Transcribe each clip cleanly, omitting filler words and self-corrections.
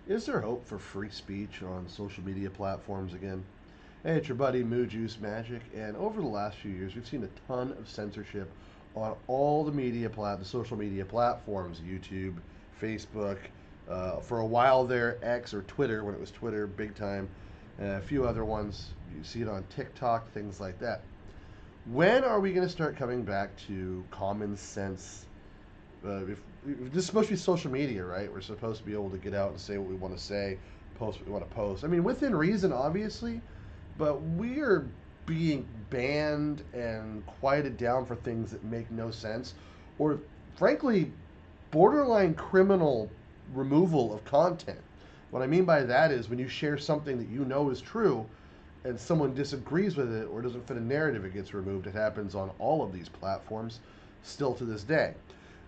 Is there hope for free speech on social media platforms again? Hey, it's your buddy Moo Juice Magic, and over the last few years, we've seen a ton of censorship on all the social media platforms, YouTube, Facebook, for a while there, X or Twitter when it was Twitter, big time, and a few other ones. You see it on TikTok, things like that. When are we going to start coming back to common sense? If this is supposed to be social media, right? We're supposed to be able to get out and say what we want to say, post what we want to post. I mean, within reason, obviously, but we are being banned and quieted down for things that make no sense, or frankly, borderline criminal removal of content. What I mean by that is when you share something that you know is true and someone disagrees with it or doesn't fit a narrative, it gets removed. It happens on all of these platforms still to this day.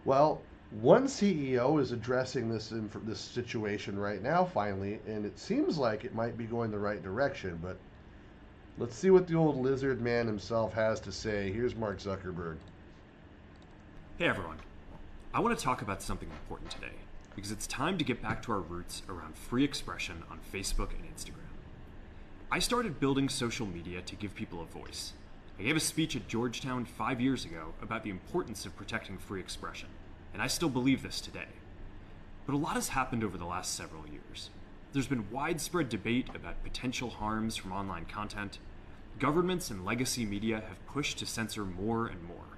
Well, one CEO is addressing this situation right now, finally, and it seems like it might be going the right direction. But let's see what the old lizard man himself has to say. Here's Mark Zuckerberg. Hey everyone. I want to talk about something important today because it's time to get back to our roots around free expression on Facebook and Instagram. I started building social media to give people a voice. I gave a speech at Georgetown 5 years ago about the importance of protecting free expression, and I still believe this today. But a lot has happened over the last several years. There's been widespread debate about potential harms from online content. Governments and legacy media have pushed to censor more and more.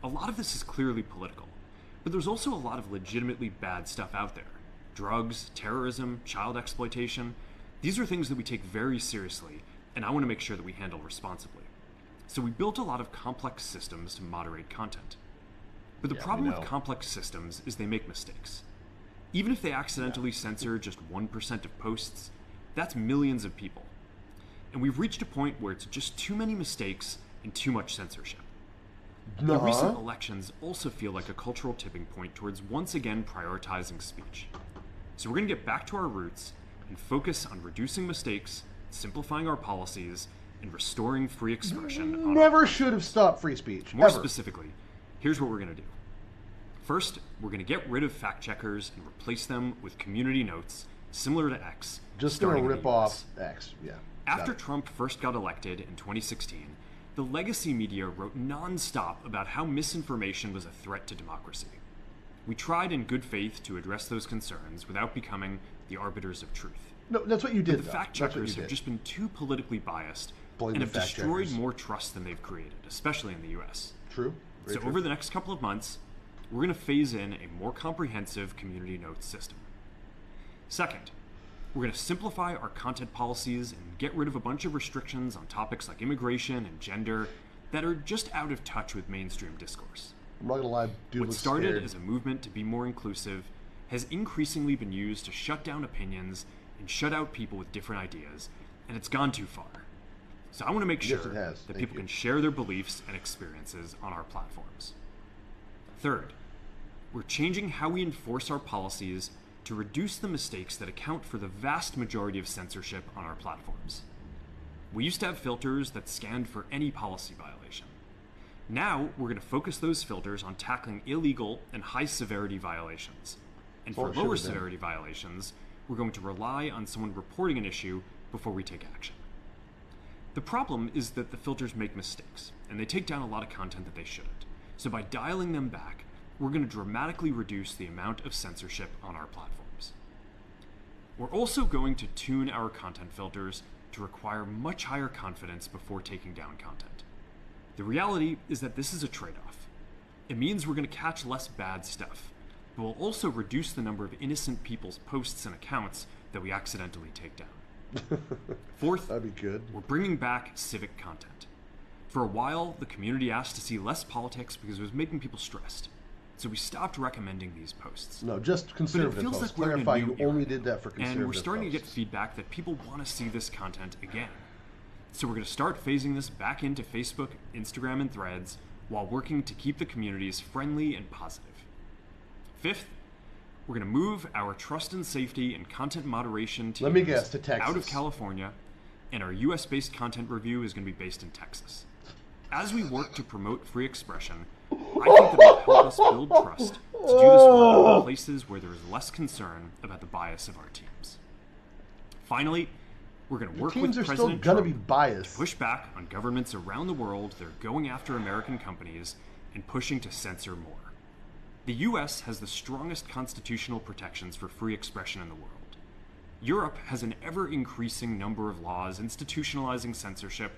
A lot of this is clearly political, but there's also a lot of legitimately bad stuff out there. Drugs, terrorism, child exploitation. These are things that we take very seriously, and I want to make sure that we handle responsibly. So we built a lot of complex systems to moderate content. But the problem with complex systems is they make mistakes. Even if they accidentally censor just 1% of posts, that's millions of people. And we've reached a point where it's just too many mistakes and too much censorship. The recent elections also feel like a cultural tipping point towards once again prioritizing speech. So we're going to get back to our roots and focus on reducing mistakes, simplifying our policies, and restoring free expression. Never should have stopped free speech. More specifically, here's what we're going to do. First, we're going to get rid of fact checkers and replace them with community notes, similar to X. Just going to rip off X, yeah. After Trump first got elected in 2016, the legacy media wrote non-stop about how misinformation was a threat to democracy. We tried in good faith to address those concerns without becoming the arbiters of truth. No, that's what you did. But the fact checkers have just been too politically biased and have destroyed more trust than they've created, especially in the US. True. So over the next couple of months, we're going to phase in a more comprehensive community notes system. Second, we're going to simplify our content policies and get rid of a bunch of restrictions on topics like immigration and gender that are just out of touch with mainstream discourse. I'm not going to lie, dude. What started as a movement to be more inclusive has increasingly been used to shut down opinions and shut out people with different ideas, and it's gone too far. So I want to make sure that people can share their beliefs and experiences on our platforms. Third, we're changing how we enforce our policies to reduce the mistakes that account for the vast majority of censorship on our platforms. We used to have filters that scanned for any policy violation. Now, we're going to focus those filters on tackling illegal and high-severity violations. And for lower severity violations, we're going to rely on someone reporting an issue before we take action. The problem is that the filters make mistakes, and they take down a lot of content that they shouldn't. So by dialing them back, we're going to dramatically reduce the amount of censorship on our platforms. We're also going to tune our content filters to require much higher confidence before taking down content. The reality is that this is a trade-off. It means we're going to catch less bad stuff, but we'll also reduce the number of innocent people's posts and accounts that we accidentally take down. Fourth, that'd be good. We're bringing back civic content. For a while, the community asked to see less politics because it was making people stressed. So we stopped recommending these posts. No, just conservative posts. Like clarify, you only did that for conservative posts. And we're starting to get feedback that people want to see this content again. So we're going to start phasing this back into Facebook, Instagram, and Threads while working to keep the communities friendly and positive. Fifth, we're going to move our trust and safety and content moderation teams out of California, and our US-based content review is going to be based in Texas. As we work to promote free expression, I think that will help us build trust to do this work in Oh, places where there is less concern about the bias of our teams. Finally, we're going to the work teams with are still President gonna be Trump to biased. push back on governments around the world that are going after American companies and pushing to censor more. The US has the strongest constitutional protections for free expression in the world. Europe has an ever-increasing number of laws institutionalizing censorship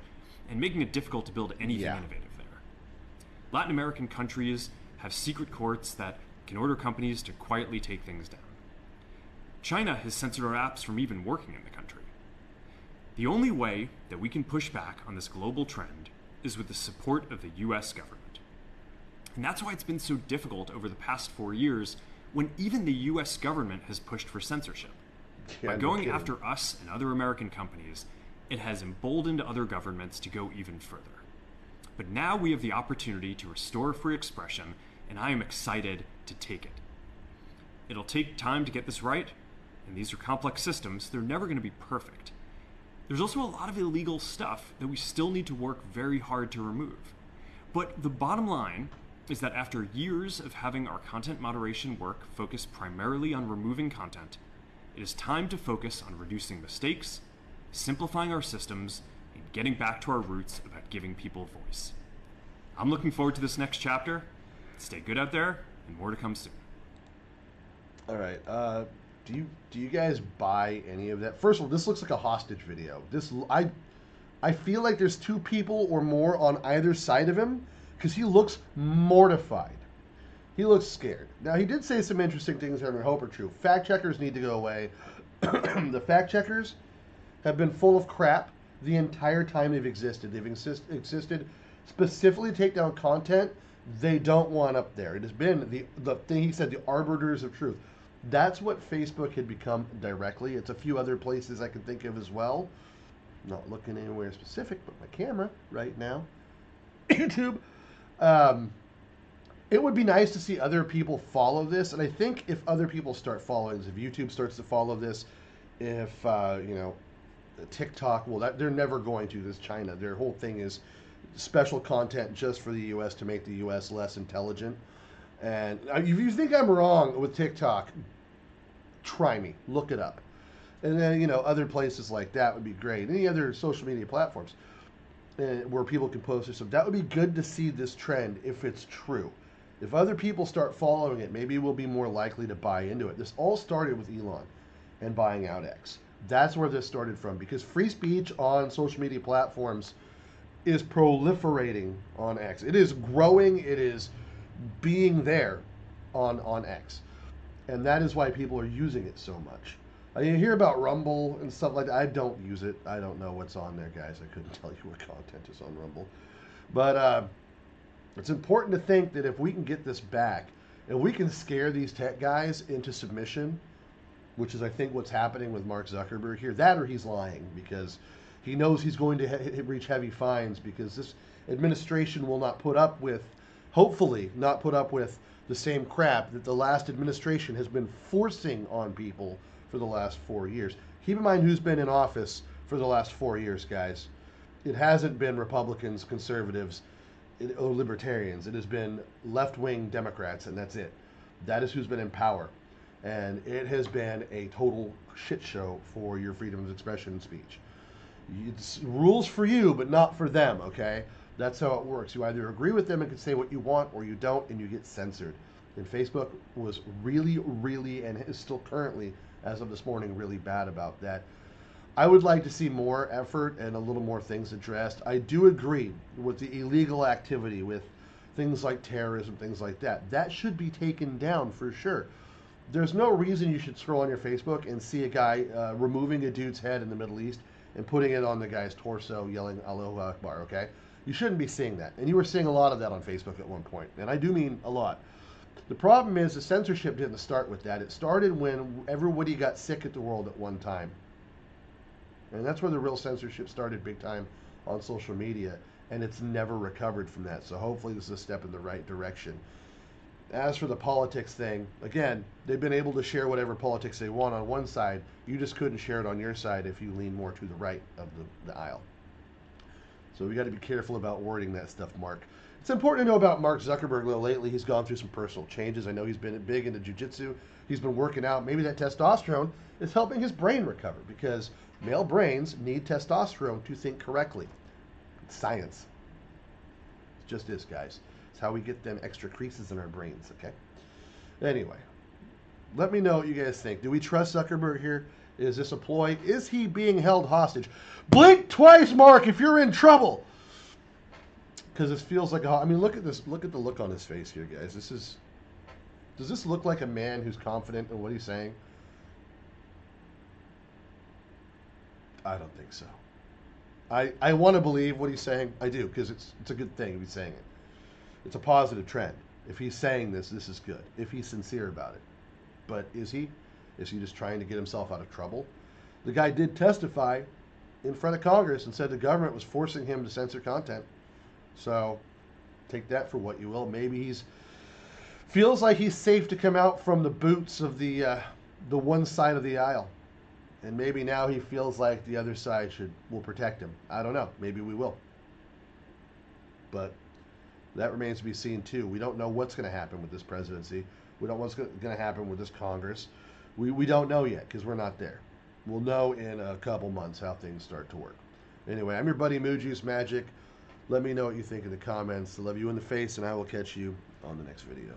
and making it difficult to build anything Yeah. innovative there. Latin American countries have secret courts that can order companies to quietly take things down. China has censored our apps from even working in the country. The only way that we can push back on this global trend is with the support of the US government. And that's why it's been so difficult over the past 4 years when even the US government has pushed for censorship. Yeah, By no going kidding. after us and other American companies, it has emboldened other governments to go even further. But now we have the opportunity to restore free expression, and I am excited to take it. It'll take time to get this right, and these are complex systems. They're never going to be perfect. There's also a lot of illegal stuff that we still need to work very hard to remove. But the bottom line is that after years of having our content moderation work focus primarily on removing content, it is time to focus on reducing mistakes, simplifying our systems, and getting back to our roots about giving people voice. I'm looking forward to this next chapter. Stay good out there, and more to come soon. All right. Do you guys buy any of that? First of all, this looks like a hostage video. I feel like there's two people or more on either side of him because he looks mortified. He looks scared. Now he did say some interesting things that I hope are true. Fact checkers need to go away. The fact checkers have been full of crap the entire time they've existed. They've existed specifically to take down content they don't want up there. It has been the thing he said, the arbiters of truth. That's what Facebook had become directly. It's a few other places I can think of as well. Not looking anywhere specific, but my camera right now. YouTube. It would be nice to see other people follow this, and I think if other people start following this, if YouTube starts to follow this, if TikTok, well, they're never going to. This China, their whole thing is special content just for the U.S. to make the U.S. less intelligent. And if you think I'm wrong with TikTok, try me, look it up, and then other places like that would be great. Any other social media platforms where people can post their stuff, that would be good to see this trend if it's true. If other people start following it, maybe we'll be more likely to buy into it. This all started with Elon and buying out X. That's where this started from, because free speech on social media platforms is proliferating on X. It is growing. It is being there on X. And that is why people are using it so much. You hear about Rumble and stuff like that. I don't use it. I don't know what's on there, guys. I couldn't tell you what content is on Rumble. But it's important to think that if we can get this back, and we can scare these tech guys into submission, which is, I think, what's happening with Mark Zuckerberg here, that or he's lying, because he knows he's going to reach heavy fines, because this administration will not put up with, hopefully, not put up with the same crap that the last administration has been forcing on people for the last 4 years. Keep in mind who's been in office for the last 4 years, guys. It hasn't been Republicans, conservatives, or libertarians. It has been left-wing Democrats, and that's it. That is who's been in power. And it has been a total shit show for your freedom of expression and speech. It's rules for you, but not for them, okay? That's how it works. You either agree with them and can say what you want, or you don't, and you get censored. And Facebook was really, and is still currently, as of this morning, really bad about that. I would like to see more effort and a little more things addressed. I do agree with the illegal activity, with things like terrorism, things like that. That should be taken down for sure. There's no reason you should scroll on your Facebook and see a guy removing a dude's head in the Middle East and putting it on the guy's torso, yelling Allahu Akbar, okay? You shouldn't be seeing that. And you were seeing a lot of that on Facebook at one point. And I do mean a lot. The problem is the censorship didn't start with that. It started when everybody got sick at the world at one time. And that's where the real censorship started big time on social media. And it's never recovered from that. So hopefully this is a step in the right direction. As for the politics thing, again, they've been able to share whatever politics they want on one side. You just couldn't share it on your side if you lean more to the right of the aisle. So we got to be careful about wording that stuff, Mark. It's important to know about Mark Zuckerberg, though. Lately, he's gone through some personal changes. I know he's been big into jujitsu. He's been working out. Maybe that testosterone is helping his brain recover because male brains need testosterone to think correctly. It's science. It just is, guys. It's how we get them extra creases in our brains, okay? Anyway, let me know what you guys think. Do we trust Zuckerberg here? Is this a ploy? Is he being held hostage? Blink twice, Mark, if you're in trouble. Because this feels like I mean, look at this. Look at the look on his face here, guys. Does this look like a man who's confident in what he's saying? I don't think so. I want to believe what he's saying. I do, because it's a good thing if he's saying it. It's a positive trend. If he's saying this is good. If he's sincere about it. But is he? Is he just trying to get himself out of trouble? The guy did testify in front of Congress and said the government was forcing him to censor content. So take that for what you will. Maybe he's feels like he's safe to come out from the boots of the one side of the aisle. And maybe now he feels like the other side will protect him. I don't know. Maybe we will. But that remains to be seen too. We don't know what's going to happen with this presidency. We don't know what's going to happen with this Congress. We don't know yet because we're not there. We'll know in a couple months how things start to work. Anyway, I'm your buddy Moo Juice Magic. Let me know what you think in the comments. I love you in the face, and I will catch you on the next video.